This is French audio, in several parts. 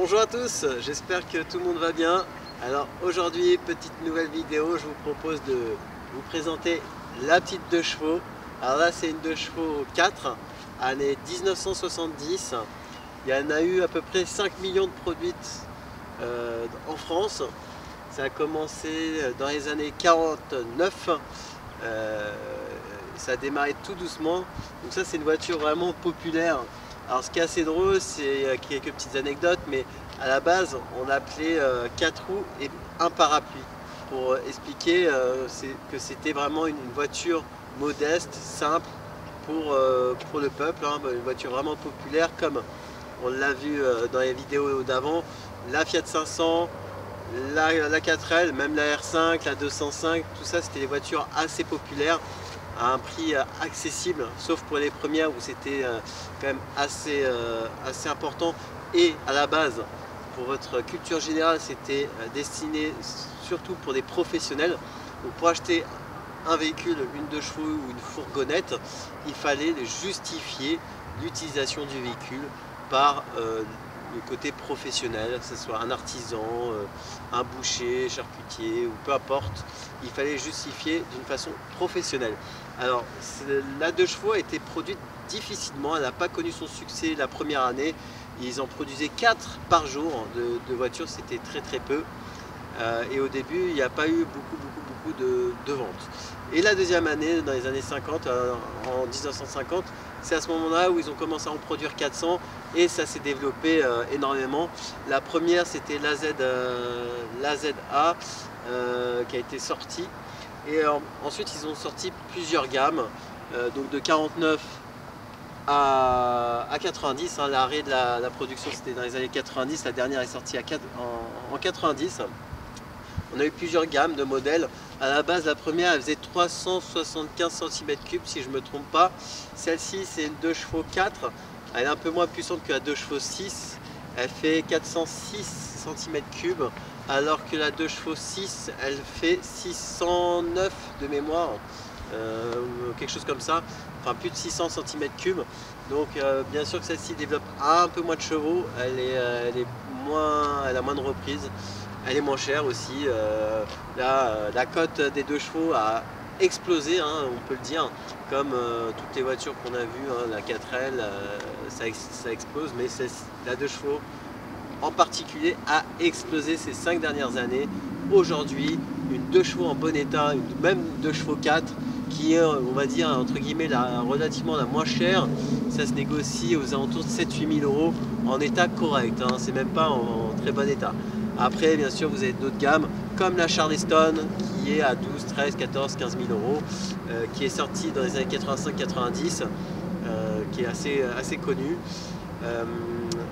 Bonjour à tous, j'espère que tout le monde va bien. Alors aujourd'hui, petite nouvelle vidéo, je vous propose de vous présenter la petite 2 chevaux. Alors là, c'est une 2 chevaux 4, année 1970. Il y en a eu à peu près 5 millions de produites en France. Ça a commencé dans les années 49. Ça a démarré tout doucement. Donc ça, c'est une voiture vraiment populaire. Alors ce qui est assez drôle, c'est quelques petites anecdotes, mais à la base on appelait 4 roues et un parapluie pour expliquer que c'était vraiment une voiture modeste, simple pour le peuple, hein, une voiture vraiment populaire comme on l'a vu dans les vidéos d'avant, la Fiat 500, la 4L, même la R5, la 205, tout ça c'était des voitures assez populaires à un prix accessible, sauf pour les premières où c'était quand même assez important. Et à la base, pour votre culture générale, c'était destiné surtout pour des professionnels. Donc pour acheter un véhicule, une 2 chevaux ou une fourgonnette, il fallait justifier l'utilisation du véhicule par le côté professionnel, que ce soit un artisan, un boucher, charcutier ou peu importe, il fallait justifier d'une façon professionnelle. Alors la 2 chevaux a été produite difficilement, elle n'a pas connu son succès la première année, ils en produisaient 4 par jour de voitures, c'était très peu. Et au début il n'y a pas eu beaucoup de ventes. Et la deuxième année, dans les années 50, en 1950, c'est à ce moment-là où ils ont commencé à en produire 400 et ça s'est développé énormément. La première c'était l'AZA qui a été sortie et ensuite ils ont sorti plusieurs gammes, donc de 49 à 90, hein, l'arrêt de la production c'était dans les années 90, la dernière est sortie en 90. On a eu plusieurs gammes de modèles. À la base, la première, elle faisait 375 cm3 si je ne me trompe pas. Celle-ci, c'est une 2 chevaux 4. Elle est un peu moins puissante que la 2 chevaux 6. Elle fait 406 cm3, alors que la 2 chevaux 6, elle fait 609 de mémoire. Quelque chose comme ça. Enfin, plus de 600 cm3. Donc, bien sûr que celle-ci développe un peu moins de chevaux. Elle a moins de reprises. Elle est moins chère aussi. La cote des 2 chevaux a explosé, hein, on peut le dire, comme toutes les voitures qu'on a vues, hein, la 4L, ça explose, mais la 2 chevaux en particulier a explosé ces 5 dernières années. Aujourd'hui, une 2 chevaux en bon état, même 2 chevaux 4, qui est, on va dire, entre guillemets, relativement la moins chère, ça se négocie aux alentours de 7-8 000 euros en état correct, hein, c'est même pas en très bon état. Après, bien sûr, vous avez d'autres gammes, comme la Charleston, qui est à 12, 13, 14, 15 000 euros, qui est sortie dans les années 85-90, qui est assez connue.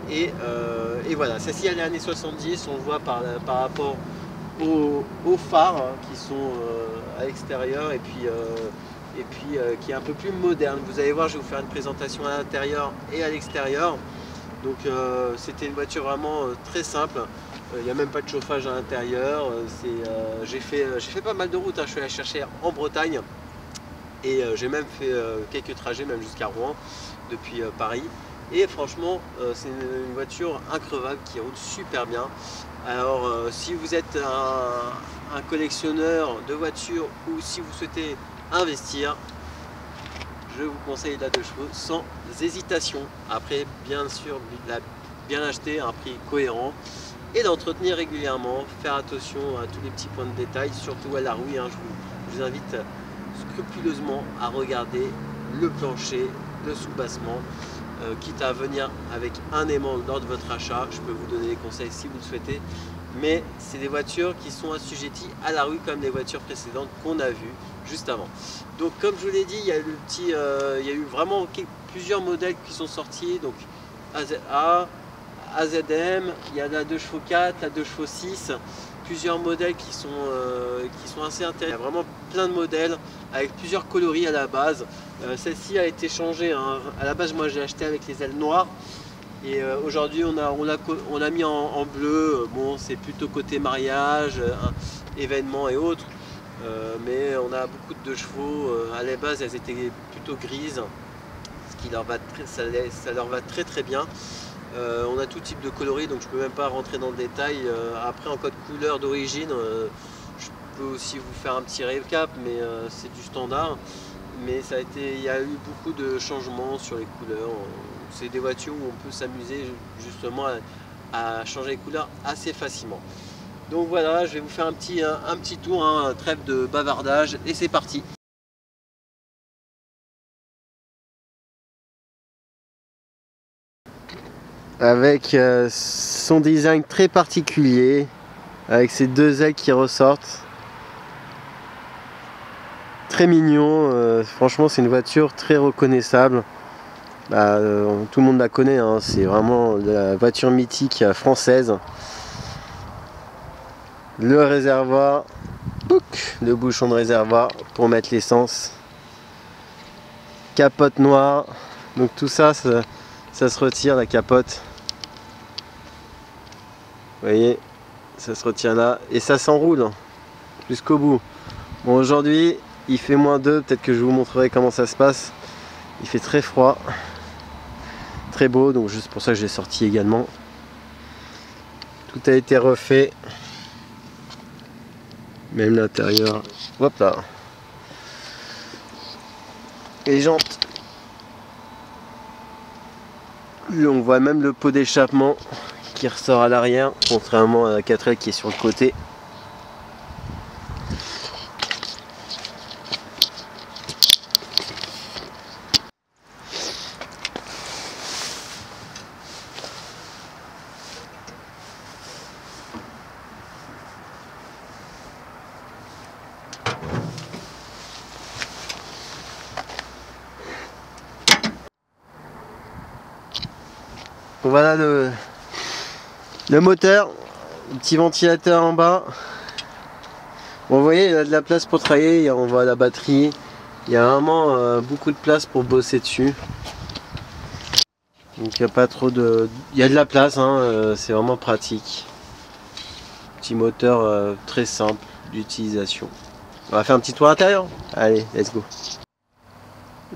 Et voilà, celle-ci, elle est années 70, on le voit par rapport aux phares, hein, qui sont à l'extérieur, et puis qui est un peu plus moderne. Vous allez voir, je vais vous faire une présentation à l'intérieur et à l'extérieur. Donc c'était une voiture vraiment très simple. Il n'y a même pas de chauffage à l'intérieur. J'ai fait pas mal de routes, hein. Je suis allé chercher en Bretagne et j'ai même fait quelques trajets, même jusqu'à Rouen, depuis Paris. Et franchement, c'est une voiture increvable qui roule super bien. Alors, si vous êtes un collectionneur de voitures ou si vous souhaitez investir, je vous conseille la 2 chevaux sans hésitation. Après, bien sûr, bien acheter à un prix cohérent et d'entretenir régulièrement, faire attention à tous les petits points de détail, surtout à la rouille, hein. Je vous invite scrupuleusement à regarder le plancher, le soubassement, quitte à venir avec un aimant lors de votre achat. Je peux vous donner des conseils si vous le souhaitez, mais c'est des voitures qui sont assujetties à la rue comme les voitures précédentes qu'on a vues juste avant. Donc comme je vous l'ai dit, il y a eu vraiment plusieurs modèles qui sont sortis, donc AZA, AZM, il y a la 2 chevaux 4, la 2 chevaux 6, plusieurs modèles qui sont assez intéressants. Il y a vraiment plein de modèles avec plusieurs coloris à la base. Celle-ci a été changée, hein. À la base, moi j'ai acheté avec les ailes noires et aujourd'hui on a mis en bleu. Bon, c'est plutôt côté mariage, événements et autres, mais on a beaucoup de 2 chevaux. À la base, elles étaient plutôt grises, ce qui leur va ça leur va très bien. On a tout type de coloris, donc je peux même pas rentrer dans le détail. Après, en code couleur d'origine, je peux aussi vous faire un petit récap, mais c'est du standard. Mais il y a eu beaucoup de changements sur les couleurs. C'est des voitures où on peut s'amuser justement à changer les couleurs assez facilement. Donc voilà, je vais vous faire un petit tour, un trêve de bavardage, et c'est parti. Avec son design très particulier, avec ces deux ailes qui ressortent. Très mignon, franchement c'est une voiture très reconnaissable. Tout le monde la connaît, hein, c'est vraiment la voiture mythique française. Le réservoir, le bouchon de réservoir pour mettre l'essence. Capote noire, donc tout ça, ça se retire, la capote. Vous voyez, ça se retient là et ça s'enroule jusqu'au bout. Bon, aujourd'hui il fait -2, peut-être que je vous montrerai comment ça se passe. Il fait très froid, très beau, donc juste pour ça que je l'ai sorti également. Tout a été refait, même l'intérieur. Hop là, les jantes. On voit même le pot d'échappement qui ressort à l'arrière, contrairement à la 4L qui est sur le côté. Voilà le moteur, le petit ventilateur en bas. Bon, vous voyez, il y a de la place pour travailler, on voit la batterie. Il y a vraiment beaucoup de place pour bosser dessus. Donc il n'y a pas trop de... Il y a de la place, hein, c'est vraiment pratique. Petit moteur très simple d'utilisation. On va faire un petit tour intérieur. Allez, let's go.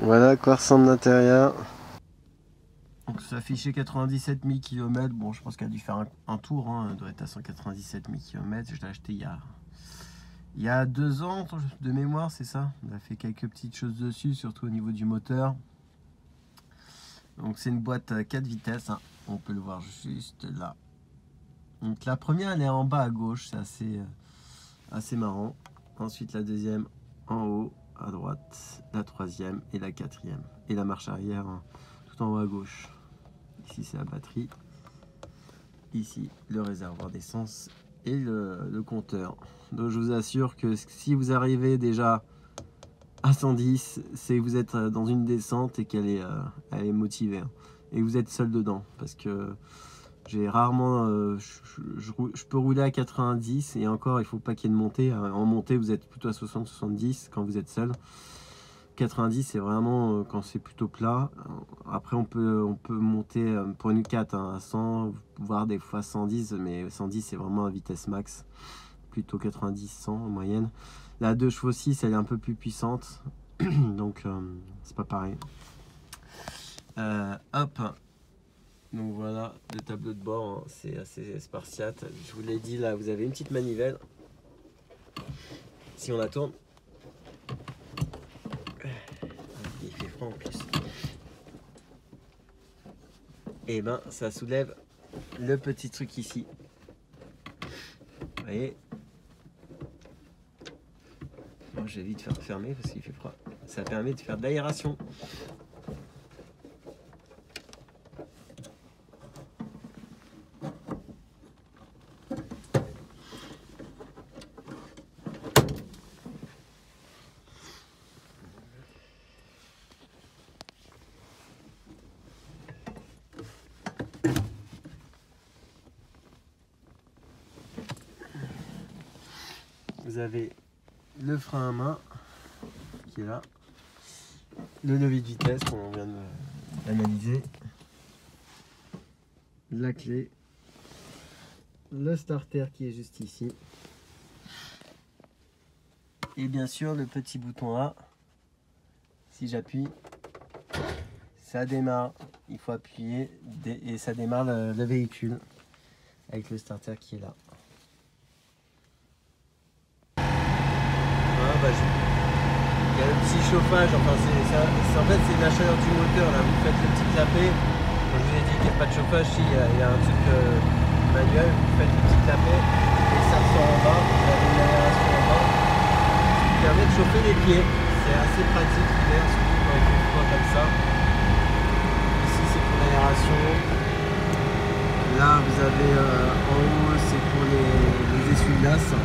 Voilà à quoi ressemble l'intérieur. Donc ça affichait 97 000 km. Bon, je pense qu'elle a dû faire un tour, hein. Elle doit être à 197 000 km. Je l'ai acheté il y a 2 ans de mémoire, c'est ça. On a fait quelques petites choses dessus, surtout au niveau du moteur. Donc c'est une boîte à 4 vitesses, hein. On peut le voir juste là. Donc la première, elle est en bas à gauche, c'est assez marrant. Ensuite la deuxième en haut à droite, la troisième et la quatrième. Et la marche arrière, hein, tout en haut à gauche. Ici c'est la batterie. Ici le réservoir d'essence et le compteur. Donc je vous assure que si vous arrivez déjà à 110, c'est que vous êtes dans une descente et qu'elle elle est motivée, hein, et que vous êtes seul dedans, parce que j'ai rarement je peux rouler à 90 et encore il faut pas qu'il y ait de montée. En montée vous êtes plutôt à 60-70 quand vous êtes seul. 90 c'est vraiment quand c'est plutôt plat. Après on peut monter pour une 4 hein, à 100 voire des fois 110, mais 110 c'est vraiment à vitesse max, plutôt 90-100 en moyenne. La 2 chevaux 6 elle est un peu plus puissante donc c'est pas pareil. Hop, donc voilà le tableau de bord, hein, c'est assez spartiate. Je vous l'ai dit, là vous avez une petite manivelle. Si on la tourne, il fait froid en plus, et ben ça soulève le petit truc ici. Vous voyez, bon, j'ai vite faire fermer parce qu'il fait froid. Ça permet de faire de l'aération. Vous avez le frein à main qui est là, le levier de vitesse qu'on vient d'analyser, la clé, le starter qui est juste ici, et bien sûr le petit bouton A. Si j'appuie, ça démarre, il faut appuyer et ça démarre le véhicule avec le starter qui est là. Voilà, il y a le petit chauffage, enfin en fait c'est la chaleur du moteur là, vous faites le petit clapet. Quand je vous ai dit qu'il n'y a pas de chauffage, si, il y a un truc manuel, vous faites le petit clapet et ça ressort en bas, vous avez une aération en bas, ce qui permet de chauffer les pieds. C'est assez pratique l'hiver, surtout quand il fait froid comme ça. Ici c'est pour l'aération. Là vous avez en haut c'est pour les essuie-glaces.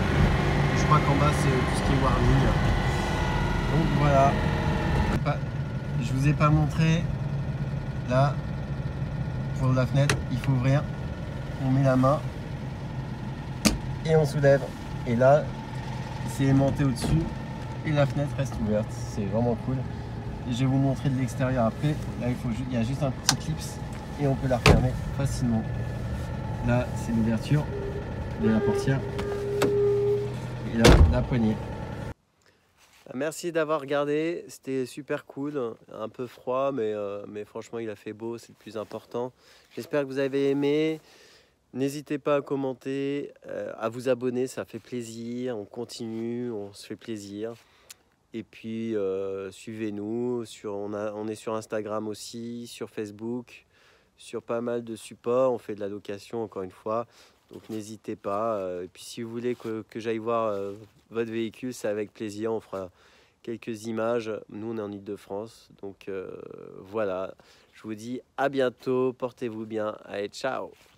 Je crois qu'en bas c'est tout ce qui est warning. Donc voilà. Je vous ai pas montré. Là, pour la fenêtre, il faut ouvrir. On met la main et on soulève. Et là, c'est aimanté au-dessus et la fenêtre reste ouverte. C'est vraiment cool. Et je vais vous montrer de l'extérieur après. Là, il y a juste un petit clips et on peut la refermer facilement. Là, c'est l'ouverture de la portière. Et là, la poignée. Merci d'avoir regardé, c'était super cool, un peu froid mais franchement il a fait beau, c'est le plus important. J'espère que vous avez aimé, n'hésitez pas à commenter, à vous abonner, ça fait plaisir, on continue, on se fait plaisir. Et puis suivez-nous, on est sur Instagram aussi, sur Facebook, sur pas mal de supports, on fait de la location encore une fois. Donc n'hésitez pas. Et puis si vous voulez que j'aille voir votre véhicule, c'est avec plaisir. On fera quelques images. Nous, on est en Île-de-France. Donc voilà. Je vous dis à bientôt. Portez-vous bien. Allez, ciao.